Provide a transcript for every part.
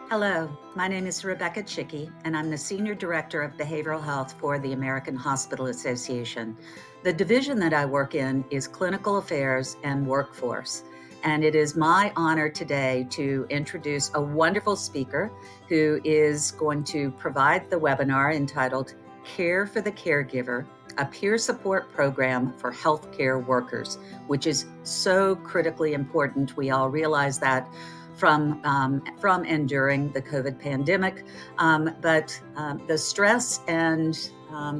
Hello, my name is Rebecca Chickey, and I'm the Senior Director of Behavioral Health for the American Hospital Association. The division that I work in is Clinical Affairs and Workforce, and it is my honor today to introduce a wonderful speaker who is going to provide the webinar entitled Care for the Caregiver, a peer support program for healthcare workers, which is so critically important. We all realize that from and during the COVID pandemic, but the stress and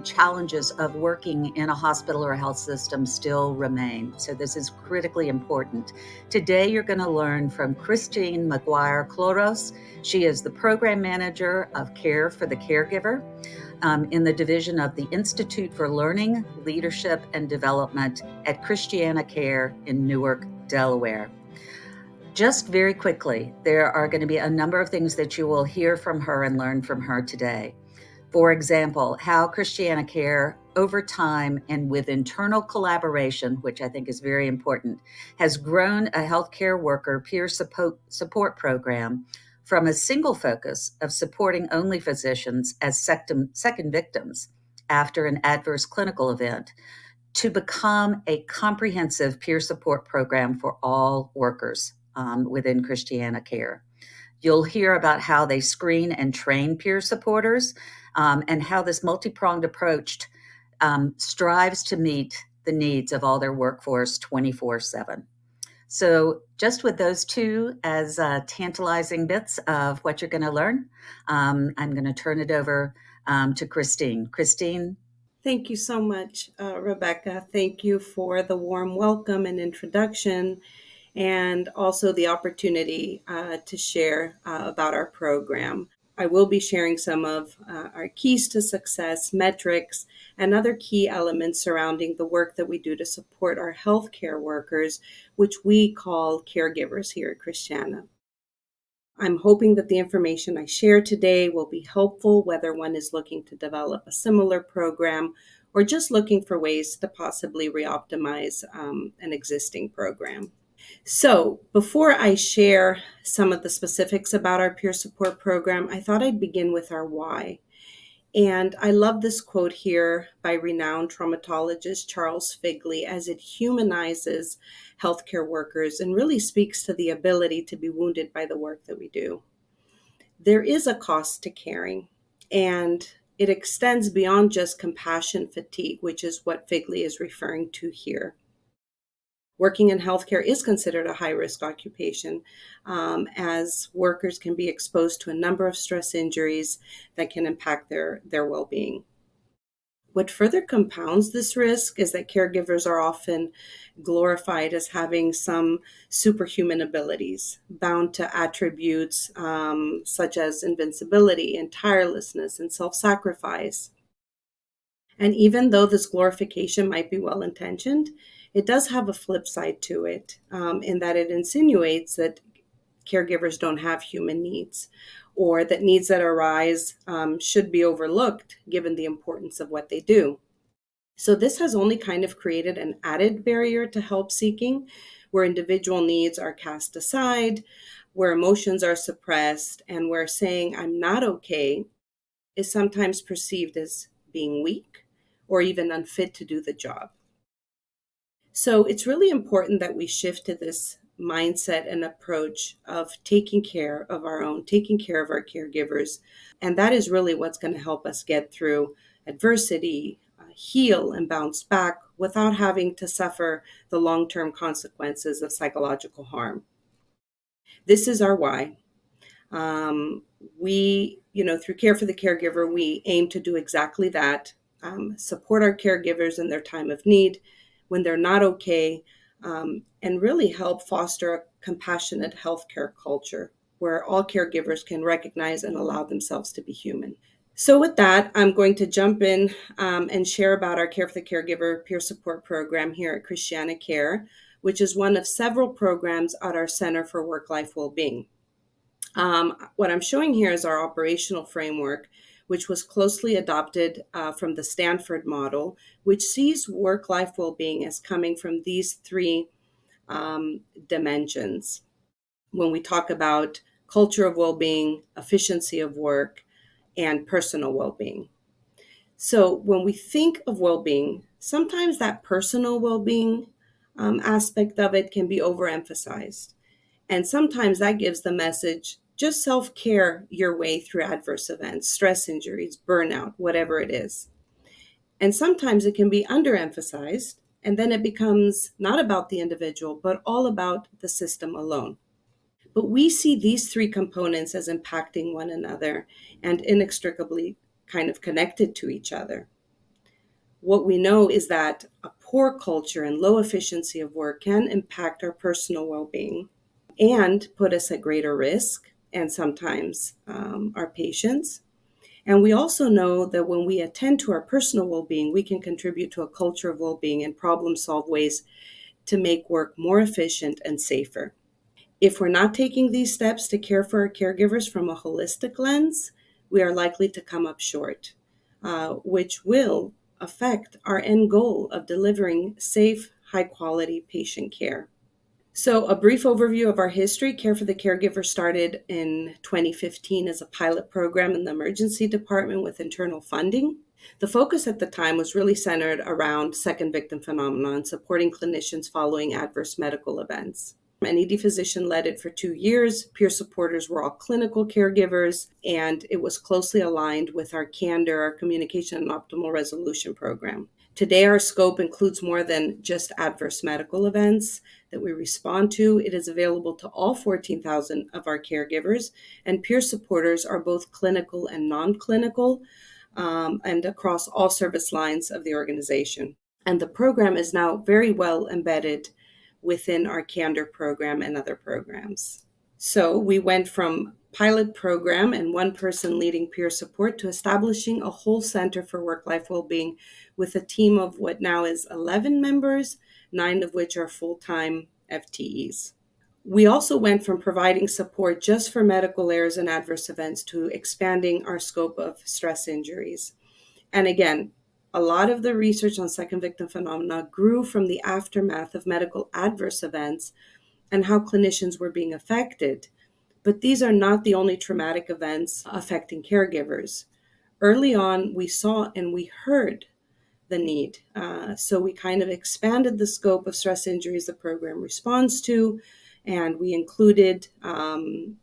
challenges of working in a hospital or a health system still remain. So this is critically important. Today, you're going to learn from McGuire Chloros. She is the program manager of Care for the Caregiver in the division of the Institute for Learning, Leadership, and Development at ChristianaCare in Newark, Delaware. Just very quickly, there are going to be a number of things that you will hear from her and learn from her today. For example, how ChristianaCare, over time and with internal collaboration, which I think is very important, has grown a healthcare worker peer support program from a single focus of supporting only physicians as second victims after an adverse clinical event to become a comprehensive peer support program for all workers within ChristianaCare. You'll hear about how they screen and train peer supporters and how this multi-pronged approach strives to meet the needs of all their workforce 24/7. So just with those two as tantalizing bits of what you're going to learn, I'm going to turn it over to Christine. Christine? Thank you so much, Rebecca. Thank you for the warm welcome and introduction, and also the opportunity to share about our program. I will be sharing some of our keys to success, metrics, and other key elements surrounding the work that we do to support our healthcare workers, which we call caregivers here at Christiana. I'm hoping that the information I share today will be helpful, whether one is looking to develop a similar program or just looking for ways to possibly reoptimize an existing program. So before I share some of the specifics about our peer support program, I thought I'd begin with our why. And I love this quote here by renowned traumatologist Charles Figley, as it humanizes healthcare workers and really speaks to the ability to be wounded by the work that we do. There is a cost to caring, and it extends beyond just compassion fatigue, which is what Figley is referring to here. Working in healthcare is considered a high-risk occupation, as workers can be exposed to a number of stress injuries that can impact their well-being. What further compounds this risk is that caregivers are often glorified as having some superhuman abilities, bound to attributes such as invincibility and tirelessness and self-sacrifice. And even though this glorification might be well-intentioned, it does have a flip side to it, in that it insinuates that caregivers don't have human needs, or that needs that arise should be overlooked given the importance of what they do. So this has only kind of created an added barrier to help seeking, where individual needs are cast aside, where emotions are suppressed, and where saying "I'm not okay" is sometimes perceived as being weak or even unfit to do the job. So it's really important that we shift to this mindset and approach of taking care of our own, taking care of our caregivers. And that is really what's going to help us get through adversity, heal, and bounce back without having to suffer the long-term consequences of psychological harm. This is our why. Through Care for the Caregiver, we aim to do exactly that, support our caregivers in their time of need, when they're not okay, and really help foster a compassionate healthcare culture where all caregivers can recognize and allow themselves to be human. So with that, I'm going to jump in and share about our Care for the Caregiver peer support program here at ChristianaCare, which is one of several programs at our Center for Work-Life Wellbeing. What I'm showing here is our operational framework, which was closely adopted from the Stanford model, which sees work-life well-being as coming from these three dimensions. When we talk about culture of well-being, efficiency of work, and personal well-being. So when we think of well-being, sometimes that personal well-being aspect of it can be overemphasized. And sometimes that gives the message, just self-care your way through adverse events, stress injuries, burnout, whatever it is. And sometimes it can be underemphasized, and then it becomes not about the individual, but all about the system alone. But we see these three components as impacting one another and inextricably kind of connected to each other. What we know is that a poor culture and low efficiency of work can impact our personal well-being and put us at greater risk, and sometimes our patients. And we also know that when we attend to our personal well-being, we can contribute to a culture of well-being and problem-solve ways to make work more efficient and safer. If we're not taking these steps to care for our caregivers from a holistic lens, we are likely to come up short, which will affect our end goal of delivering safe, high-quality patient care. So, a brief overview of our history. Care for the Caregiver started in 2015 as a pilot program in the emergency department with internal funding. The focus at the time was really centered around second victim phenomenon, supporting clinicians following adverse medical events. An ED physician led it for 2 years. Peer supporters were all clinical caregivers, and it was closely aligned with our CANDOR, our Communication and Optimal Resolution program. Today, our scope includes more than just adverse medical events that we respond to. It is available to all 14,000 of our caregivers, and peer supporters are both clinical and non-clinical, and across all service lines of the organization. And the program is now very well embedded within our CANDOR program and other programs. So we went from pilot program and one person leading peer support to establishing a whole center for work-life well-being with a team of what now is 11 members, 9 of which are full-time FTEs. We also went from providing support just for medical errors and adverse events to expanding our scope of stress injuries. And again, a lot of the research on second victim phenomena grew from the aftermath of medical adverse events and how clinicians were being affected. But these are not the only traumatic events affecting caregivers. Early on, we saw and we heard the need. So we kind of expanded the scope of stress injuries the program responds to, and we included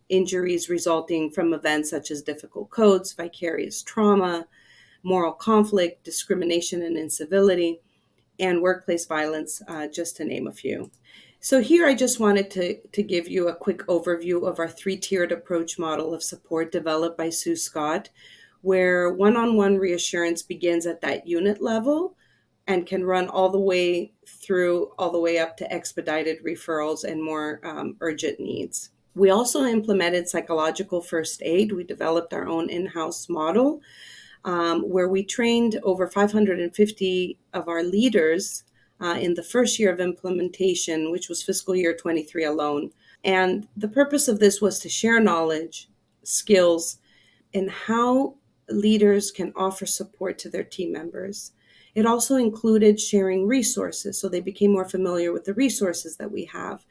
injuries resulting from events such as difficult codes, vicarious trauma, moral conflict, discrimination and incivility, and workplace violence, just to name a few. So here I just wanted to give you a quick overview of our 3-tiered approach model of support developed by Sue Scott, where one-on-one reassurance begins at that unit level and can run all the way up to expedited referrals and more urgent needs. We also implemented psychological first aid. We developed our own in-house model where we trained over 550 of our leaders in the first year of implementation, which was fiscal year 23 alone. And the purpose of this was to share knowledge, skills, and how leaders can offer support to their team members. It also included sharing resources, so they became more familiar with the resources that we have,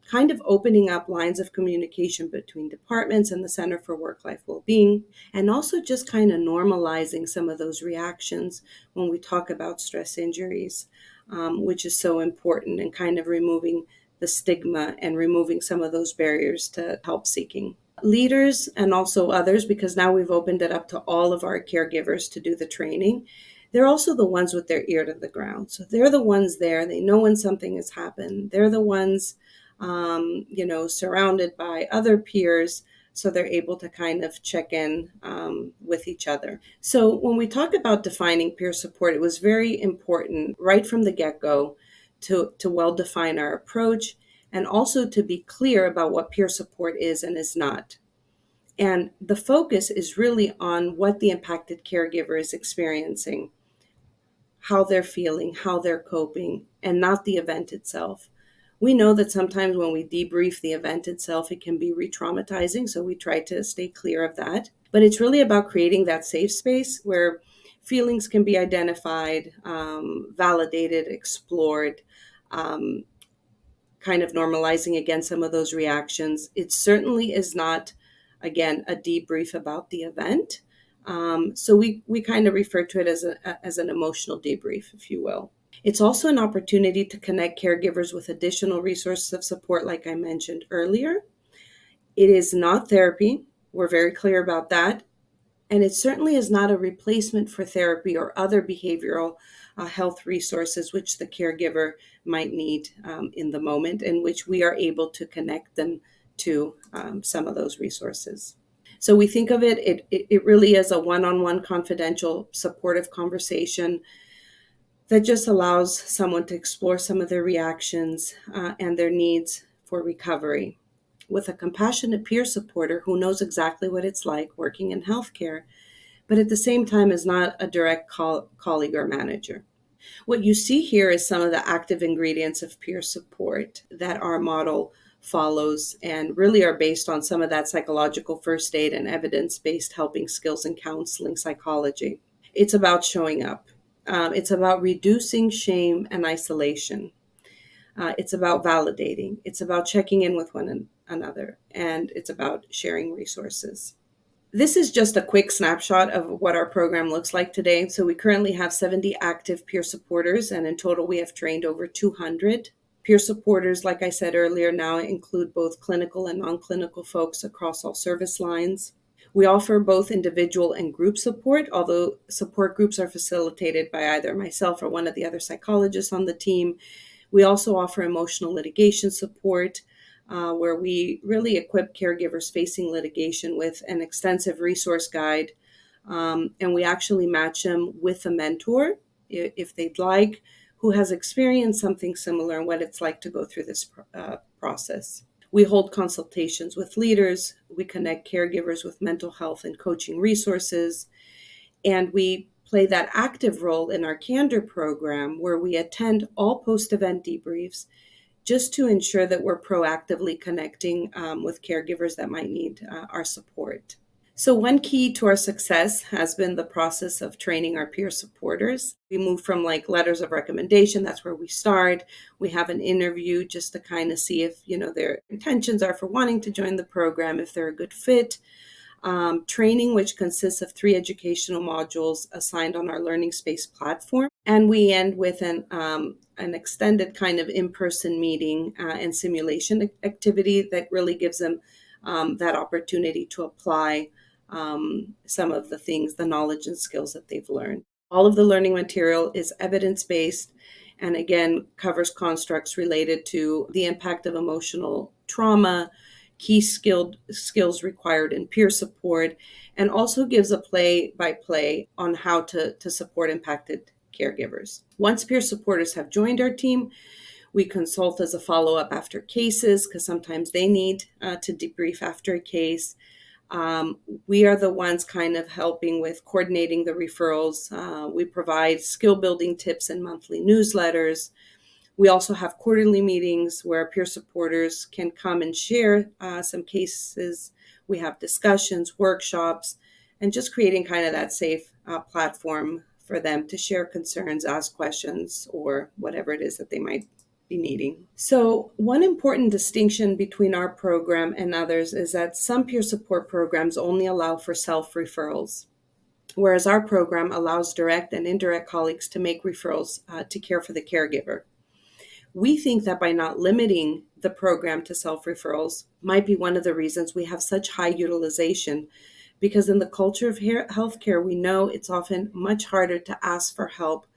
kind of opening up lines of communication between departments and the Center for Work-Life Wellbeing, and also just kind of normalizing some of those reactions when we talk about stress injuries, which is so important, and kind of removing the stigma and removing some of those barriers to help seeking. Leaders and also others, because now we've opened it up to all of our caregivers to do the training, they're also the ones with their ear to the ground. So they're the ones there. They know when something has happened. They're the ones surrounded by other peers, so they're able to kind of check in with each other. So when we talk about defining peer support, it was very important right from the get-go to well define our approach and also to be clear about what peer support is and is not. And the focus is really on what the impacted caregiver is experiencing, how they're feeling, how they're coping, and not the event itself. We know that sometimes when we debrief the event itself, it can be re-traumatizing, so we try to stay clear of that. But it's really about creating that safe space where feelings can be identified, validated, explored, kind of normalizing again some of those reactions. It certainly is not again, a debrief about the event. So we kind of refer to it as an emotional debrief, if you will. It's also an opportunity to connect caregivers with additional resources of support, like I mentioned earlier. It is not therapy. We're very clear about that. And it certainly is not a replacement for therapy or other behavioral health resources which the caregiver might need in the moment, and which we are able to connect them to some of those resources. So we think of it really is a one-on-one confidential supportive conversation that just allows someone to explore some of their reactions and their needs for recovery. With a compassionate peer supporter who knows exactly what it's like working in healthcare, but at the same time is not a direct colleague or manager. What you see here is some of the active ingredients of peer support that our model follows and really are based on some of that psychological first aid and evidence-based helping skills and counseling psychology. It's about showing up. It's about reducing shame and isolation. It's about validating. It's about checking in with one another. And it's about sharing resources. This is just a quick snapshot of what our program looks like today. So we currently have 70 active peer supporters, and in total we have trained over 200. Peer supporters, like I said earlier, now include both clinical and non-clinical folks across all service lines. We offer both individual and group support, although support groups are facilitated by either myself or one of the other psychologists on the team. We also offer emotional litigation support, where we really equip caregivers facing litigation with an extensive resource guide. And we actually match them with a mentor, if they'd like, who has experienced something similar and what it's like to go through this process. We hold consultations with leaders. We connect caregivers with mental health and coaching resources. And we play that active role in our Candor program, where we attend all post-event debriefs just to ensure that we're proactively connecting with caregivers that might need our support. So one key to our success has been the process of training our peer supporters. We move from like letters of recommendation, that's where we start. We have an interview just to kind of see if, their intentions are for wanting to join the program, if they're a good fit. Training, which consists of 3 educational modules assigned on our Learning Space platform. And we end with an extended kind of in-person meeting and simulation activity that really gives them that opportunity to apply some of the things, the knowledge and skills that they've learned. All of the learning material is evidence-based and again covers constructs related to the impact of emotional trauma, key skills required in peer support, and also gives a play-by-play on how to support impacted caregivers. Once peer supporters have joined our team, we consult as a follow-up after cases, because sometimes they need to debrief after a case. We are the ones kind of helping with coordinating the referrals. We provide skill building tips and monthly newsletters. We also have quarterly meetings where peer supporters can come and share some cases. We have discussions, workshops, and just creating kind of that safe platform for them to share concerns, ask questions, or whatever it is that they might be needing. So one important distinction between our program and others is that some peer support programs only allow for self-referrals, whereas our program allows direct and indirect colleagues to make referrals to care for the caregiver. We think that by not limiting the program to self-referrals might be one of the reasons we have such high utilization, because in the culture of healthcare, we know it's often much harder to ask for help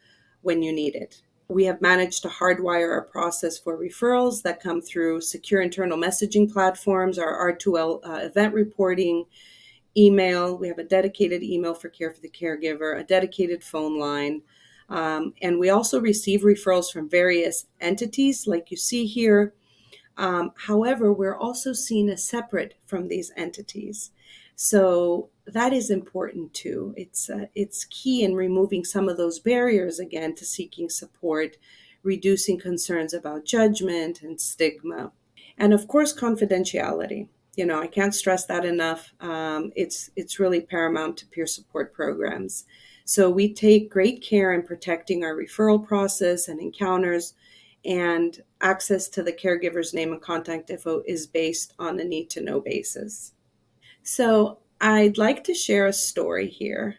when you need it. We have managed to hardwire a process for referrals that come through secure internal messaging platforms, our R2L event reporting, email. We have a dedicated email for care for the caregiver, a dedicated phone line. And we also receive referrals from various entities like you see here. However, we're also seen as separate from these entities. So that is important too. It's key in removing some of those barriers again to seeking support, reducing concerns about judgment and stigma. And of course, confidentiality. I can't stress that enough. It's really paramount to peer support programs. So we take great care in protecting our referral process and encounters, and access to the caregiver's name and contact info is based on a need-to-know basis. So I'd like to share a story here.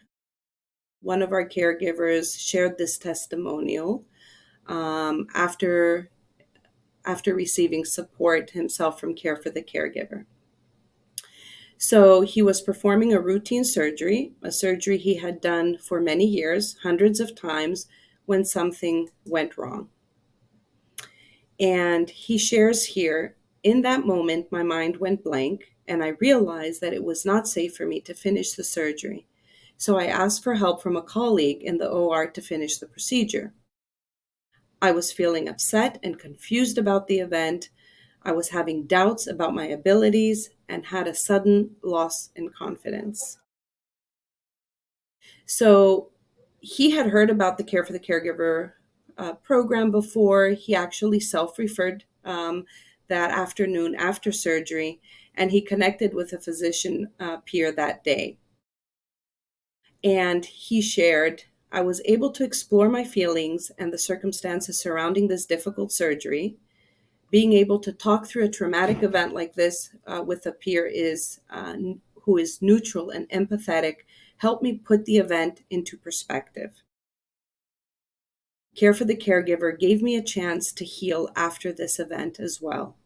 One of our caregivers shared this testimonial after receiving support himself from Care for the Caregiver. So he was performing a routine surgery, a surgery he had done for many years, hundreds of times, when something went wrong. And he shares here, in that moment, my mind went blank, and I realized that it was not safe for me to finish the surgery. So I asked for help from a colleague in the OR to finish the procedure. I was feeling upset and confused about the event. I was having doubts about my abilities and had a sudden loss in confidence. So he had heard about the Care for the Caregiver program before. He actually self-referred that afternoon after surgery, and he connected with a physician peer that day. And he shared, I was able to explore my feelings and the circumstances surrounding this difficult surgery. Being able to talk through a traumatic event like this with a peer who is neutral and empathetic helped me put the event into perspective. Care for the Caregiver gave me a chance to heal after this event as well.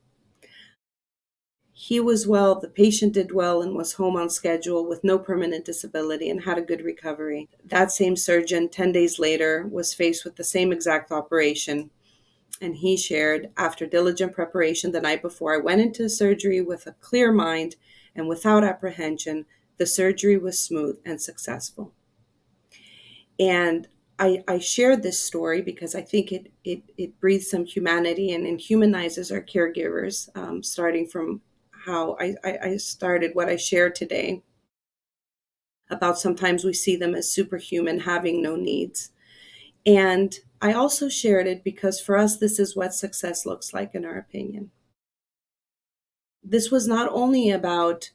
He was well, the patient did well, and was home on schedule with no permanent disability and had a good recovery. That same surgeon, 10 days later, was faced with the same exact operation. And he shared, after diligent preparation the night before, I went into surgery with a clear mind and without apprehension. The surgery was smooth and successful. And I shared this story because I think it breathes some humanity and humanizes our caregivers, starting from how I started what I shared today about sometimes we see them as superhuman, having no needs. And I also shared it because for us, this is what success looks like, in our opinion. This was not only about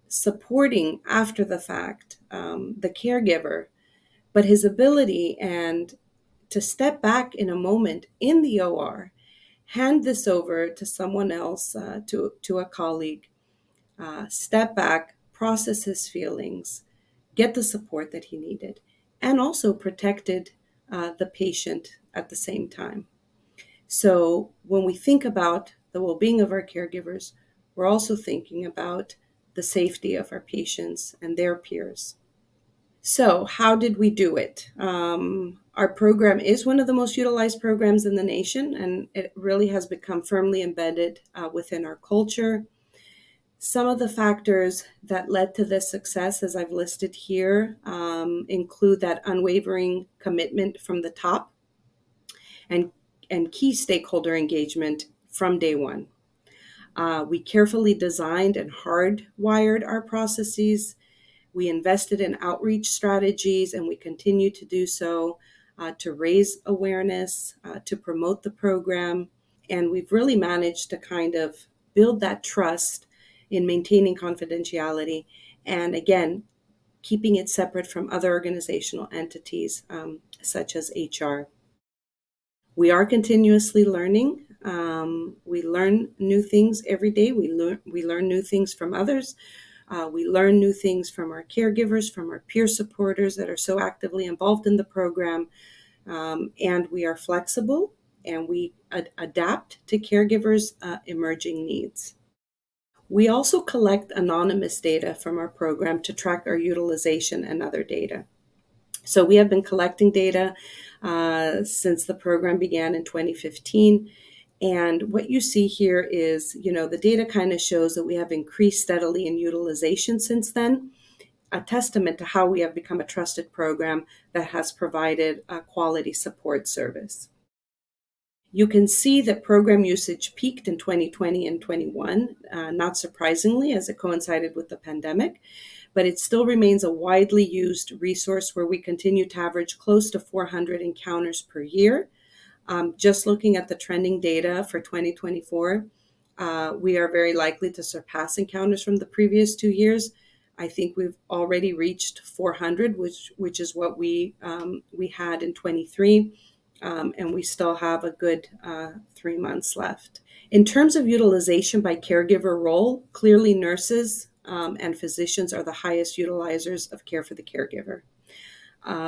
supporting after the fact the caregiver, but his ability and to step back in a moment in the OR, hand this over to someone else, to a colleague, step back, process his feelings, get the support that he needed, and also protected the patient at the same time. So when we think about the well-being of our caregivers, we're also thinking about the safety of our patients and their peers. So how did we do it? Our program is one of the most utilized programs in the nation, and it really has become firmly embedded within our culture. Some of the factors that led to this success, as I've listed here, include that unwavering commitment from the top and key stakeholder engagement from day one. We carefully designed and hardwired our processes. We invested in outreach strategies, and we continue to do so to raise awareness, to promote the program. And we've really managed to kind of build that trust in maintaining confidentiality and, again, keeping it separate from other organizational entities such as HR. We are continuously learning. We learn new things every day. We learn new things from others. We learn new things from our caregivers, from our peer supporters that are so actively involved in the program. And we are flexible, and we adapt to caregivers' emerging needs. We also collect anonymous data from our program to track our utilization and other data. So we have been collecting data since the program began in 2015. And what you see here is, the data kind of shows that we have increased steadily in utilization since then, a testament to how we have become a trusted program that has provided a quality support service. You can see that program usage peaked in 2020 and 21, not surprisingly, as it coincided with the pandemic, but it still remains a widely used resource where we continue to average close to 400 encounters per year. Just looking at the trending data for 2024, we are very likely to surpass encounters from the previous 2 years. I think we've already reached 400, which is what we had in 23. And we still have a good 3 months left. In terms of utilization by caregiver role, clearly nurses and physicians are the highest utilizers of care for the caregiver.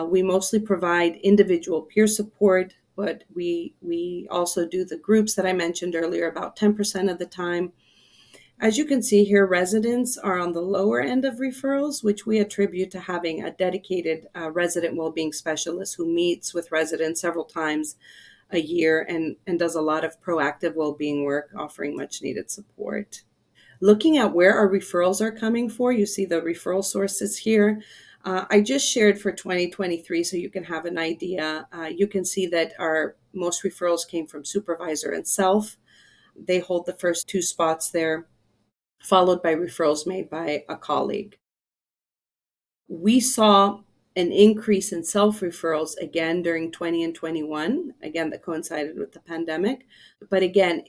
We mostly provide individual peer support, but we also do the groups that I mentioned earlier about 10% of the time. As you can see here, residents are on the lower end of referrals, which we attribute to having a dedicated resident well-being specialist who meets with residents several times a year and does a lot of proactive well-being work, offering much needed support. Looking at where our referrals are coming for, you see the referral sources here. I just shared for 2023 so you can have an idea. You can see that our most referrals came from supervisor and self. They hold the first two spots there, followed by referrals made by a colleague. We saw an increase in self-referrals again during 20 and 21, again, that coincided with the pandemic. But again,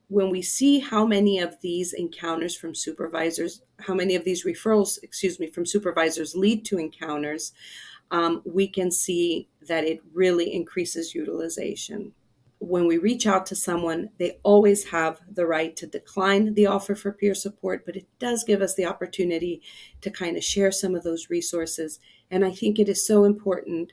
when we see how many of these encounters from supervisors, how many of these referrals, from supervisors lead to encounters, we can see that it really increases utilization. When we reach out to someone, they always have the right to decline the offer for peer support, but it does give us the opportunity to kind of share some of those resources. And I think it is so important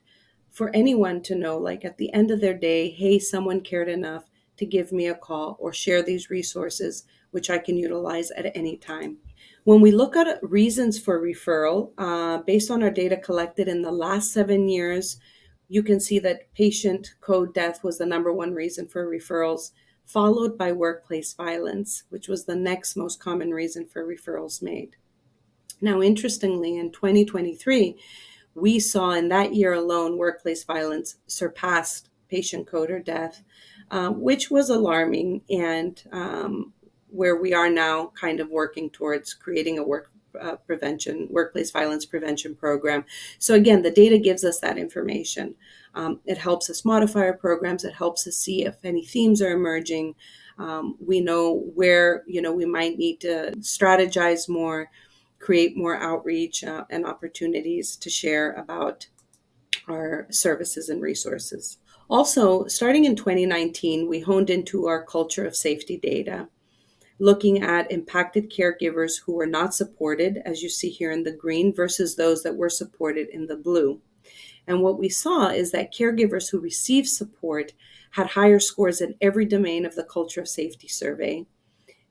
for anyone to know, like at the end of their day, hey, someone cared enough to give me a call or share these resources, which I can utilize at any time. When we look at reasons for referral, based on our data collected in the last 7 years, you can see that patient co-death was the number one reason for referrals, followed by workplace violence, which was the next most common reason for referrals made. Now, interestingly, in 2023, we saw in that year alone, workplace violence surpassed patient co death, which was alarming, and where we are now kind of working towards creating a workplace violence prevention program. So again, the data gives us that information. It helps us modify our programs. It helps us see if any themes are emerging. We know where, we might need to strategize more, create more outreach and opportunities to share about our services and resources. Also, starting in 2019, we honed into our culture of safety data, looking at impacted caregivers who were not supported, as you see here in the green, versus those that were supported in the blue. And what we saw is that caregivers who received support had higher scores in every domain of the culture of safety survey.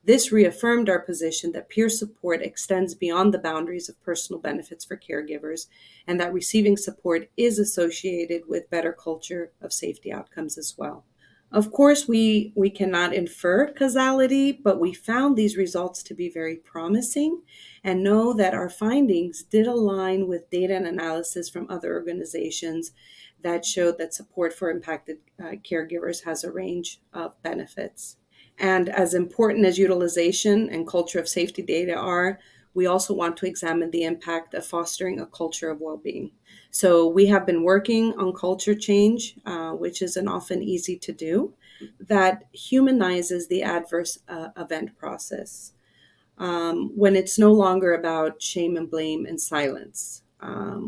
This reaffirmed our position that peer support extends beyond the boundaries of personal benefits for caregivers, and that receiving support is associated with better culture of safety outcomes as well. Of course, we cannot infer causality, but we found these results to be very promising and know that our findings did align with data and analysis from other organizations that showed that support for impacted caregivers has a range of benefits. And as important as utilization and culture of safety data are, we also want to examine the impact of fostering a culture of well-being. So we have been working on culture change, which isn't often easy to do, that humanizes the adverse event process, when it's no longer about shame and blame and silence,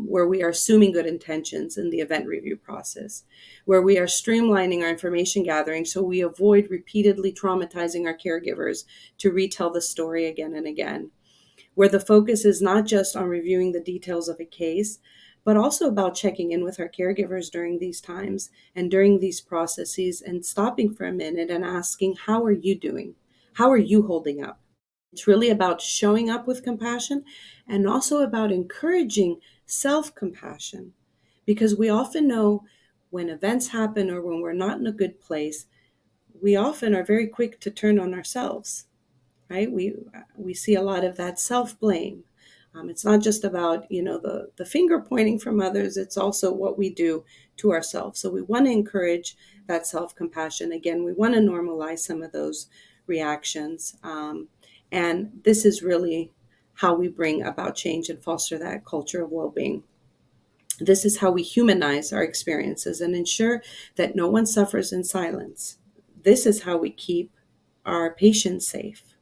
where we are assuming good intentions in the event review process, where we are streamlining our information gathering so we avoid repeatedly traumatizing our caregivers to retell the story again and again, where the focus is not just on reviewing the details of a case, but also about checking in with our caregivers during these times and during these processes and stopping for a minute and asking, how are you doing? How are you holding up? It's really about showing up with compassion and also about encouraging self-compassion, because we often know when events happen or when we're not in a good place, we often are very quick to turn on ourselves, right? We see a lot of that self-blame. It's not just about, the finger pointing from others. It's also what we do to ourselves. So we want to encourage that self-compassion. Again, we want to normalize some of those reactions. And this is really how we bring about change and foster that culture of well-being. This is how we humanize our experiences and ensure that no one suffers in silence. This is how we keep our patients safe.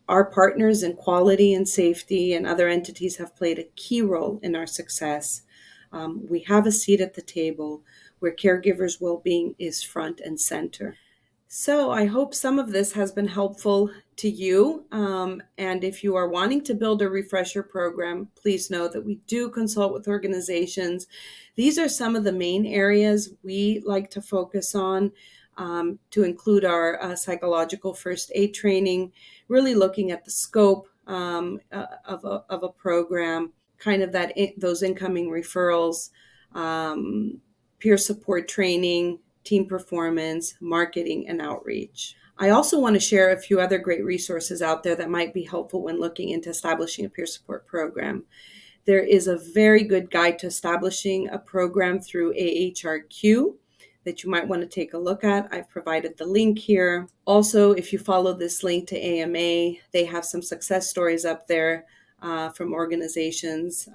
Our partners in quality and safety and other entities have played a key role in our success. We have a seat at the table where caregivers' well-being is front and center. So I hope some of this has been helpful to you. And if you are wanting to build a refresher program, please know that we do consult with organizations. These are some of the main areas we like to focus on, to include our psychological first aid training, really looking at the scope of a program, kind of those incoming referrals, peer support training, team performance, marketing, and outreach. I also want to share a few other great resources out there that might be helpful when looking into establishing a peer support program. There is a very good guide to establishing a program through AHRQ that you might want to take a look at. I've provided the link here. Also, if you follow this link to AMA, they have some success stories up there from organizations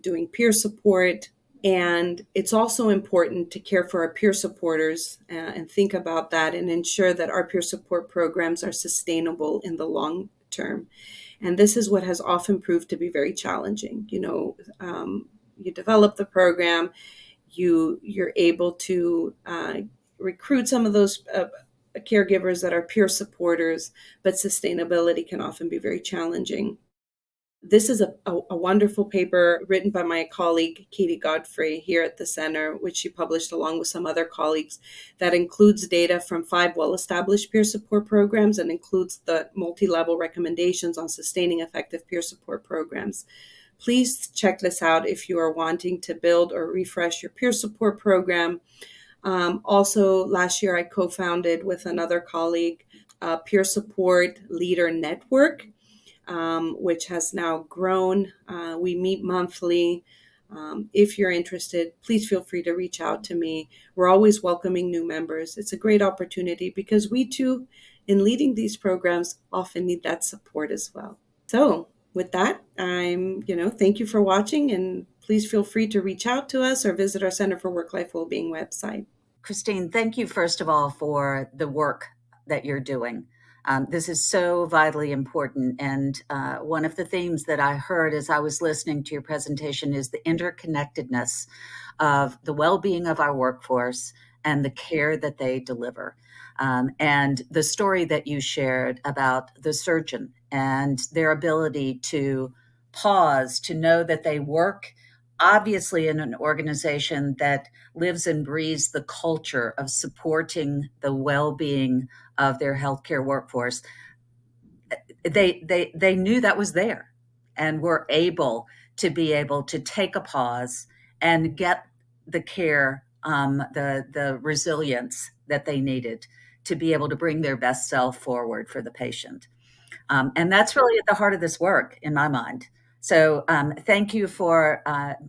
doing peer support. And it's also important to care for our peer supporters and think about that and ensure that our peer support programs are sustainable in the long term. And this is what has often proved to be very challenging. You develop the program, you're able to recruit some of those caregivers that are peer supporters, but sustainability can often be very challenging. This is a wonderful paper written by my colleague, Katie Godfrey, here at the center, which she published along with some other colleagues, that includes data from 5 well-established peer support programs and includes the multi-level recommendations on sustaining effective peer support programs. Please check this out if you are wanting to build or refresh your peer support program. Also, last year I co-founded with another colleague a peer support leader network, which has now grown. We meet monthly. If you're interested, please feel free to reach out to me. We're always welcoming new members. It's a great opportunity because we too, in leading these programs, often need that support as well. So with that, thank you for watching, and please feel free to reach out to us or visit our Center for Work-Life Wellbeing website. Christine, thank you, first of all, for the work that you're doing. This is so vitally important. And one of the themes that I heard as I was listening to your presentation is the interconnectedness of the well-being of our workforce and the care that they deliver. And the story that you shared about the surgeon and their ability to pause, to know that they work obviously in an organization that lives and breathes the culture of supporting the well-being of their healthcare workforce. They knew that was there and were able to take a pause and get the care, the resilience that they needed to be able to bring their best self forward for the patient. And that's really at the heart of this work, in my mind. So thank you for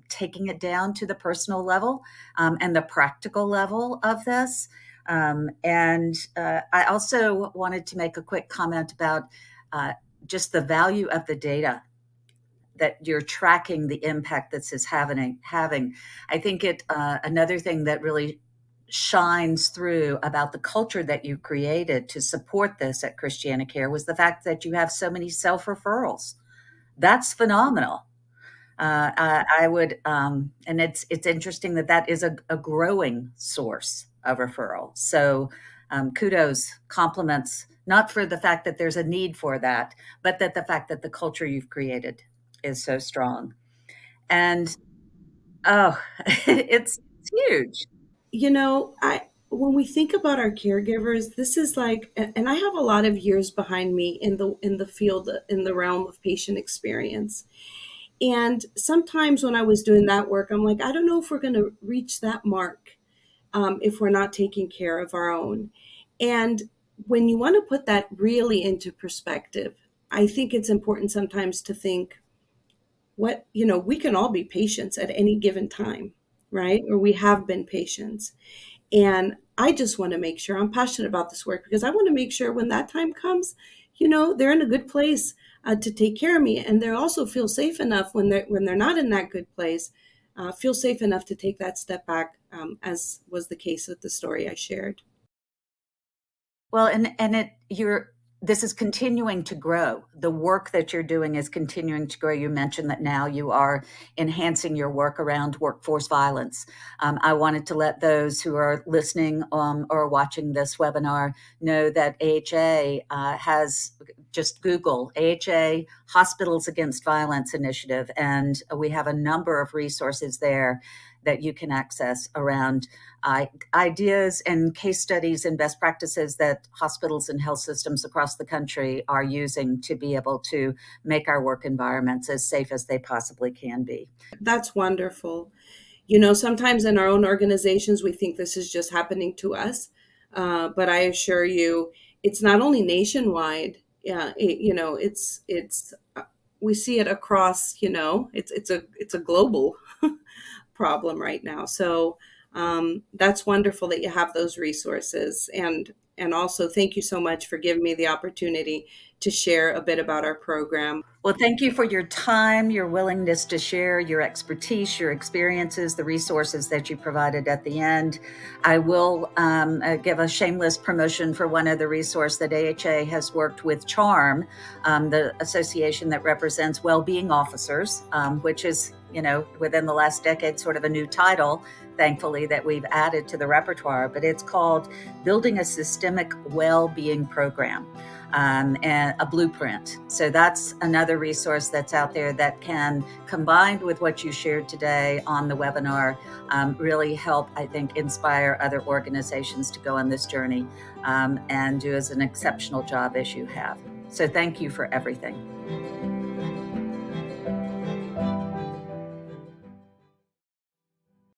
taking it down to the personal level and the practical level of this. And I also wanted to make a quick comment about just the value of the data that you're tracking, the impact that this is having. I think another thing that really shines through about the culture that you created to support this at ChristianaCare was the fact that you have so many self-referrals. That's phenomenal. I would, and it's interesting that is a growing source of referral. So kudos, compliments, not for the fact that there's a need for that, but that the fact that the culture you've created is so strong. And it's huge. When we think about our caregivers, this is like, and I have a lot of years behind me in the field, in the realm of patient experience. And sometimes when I was doing that work, I'm like, I don't know if we're going to reach that mark if we're not taking care of our own. And when you want to put that really into perspective, I think it's important sometimes to think, we can all be patients at any given time, right? Or we have been patients. And I just want to make sure I'm passionate about this work because I want to make sure when that time comes, they're in a good place to take care of me, and they also feel safe enough when they're not in that good place, feel safe enough to take that step back, as was the case with the story I shared. Well, and you're this is continuing to grow. The work that you're doing is continuing to grow. You mentioned that now you are enhancing your work around workforce violence. I wanted to let those who are listening or watching this webinar know that AHA has, just Google AHA Hospitals Against Violence Initiative, and we have a number of resources there that you can access around ideas and case studies and best practices that hospitals and health systems across the country are using to be able to make our work environments as safe as they possibly can be. That's wonderful. Sometimes in our own organizations, we think this is just happening to us. But I assure you, it's not only nationwide. Yeah, we see it across. It's a global problem right now. So that's wonderful that you have those resources, and also thank you so much for giving me the opportunity to share a bit about our program. Well, thank you for your time, your willingness to share your expertise, your experiences, the resources that you provided at the end. I will give a shameless promotion for one other resource that AHA has worked with CHARM, the association that represents well-being officers, which is, within the last decade, sort of a new title, thankfully, that we've added to the repertoire, but it's called Building a Systemic Well-Being Program. And a blueprint. So that's another resource that's out there that can, combined with what you shared today on the webinar, really help, I think, inspire other organizations to go on this journey and do as an exceptional job as you have. So thank you for everything.